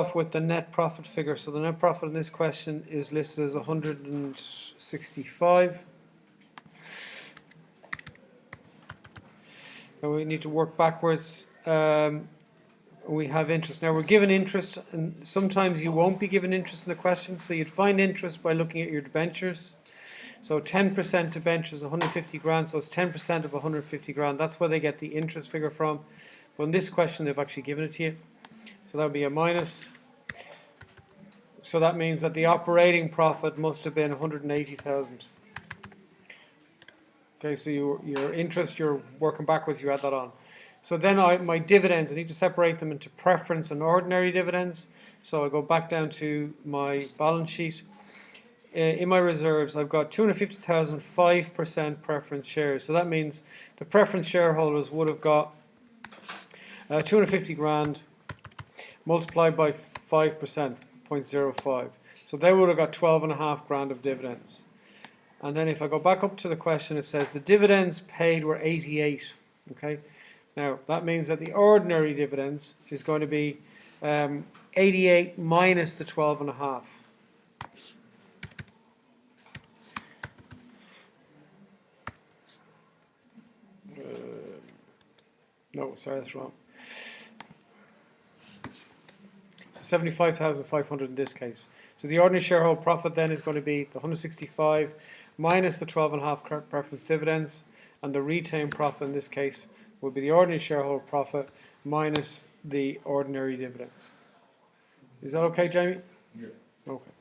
off with the net profit figure. So the net profit in this question is listed as 165. And we need to work backwards. We have interest. Now we're given interest, and sometimes you won't be given interest in the question. So you'd find interest by looking at your debentures. So 10% debentures, 150 grand. So it's 10% of 150 grand. That's where they get the interest figure from. But in this question, they've actually given it to you. So that would be a minus. So that means that the operating profit must have been 180,000. Okay, so your interest, you're working backwards, you add that on. So then my dividends, I need to separate them into preference and ordinary dividends. So I go back down to my balance sheet. In my reserves, I've got 250,000 5% preference shares. So that means the preference shareholders would have got 250 grand multiplied by 5%, 0.05. So they would have got 12.5 grand of dividends. And then if I go back up to the question, it says the dividends paid were 88. Okay, now that means that the ordinary dividends is going to be 88 minus the 12.5. No, sorry, that's wrong. So 75,500 in this case. So the ordinary shareholder profit then is going to be the 165 minus the 12.5 preference dividends, and the retained profit in this case will be the ordinary shareholder profit minus the ordinary dividends. Is that okay, Jamie? Yeah. Okay.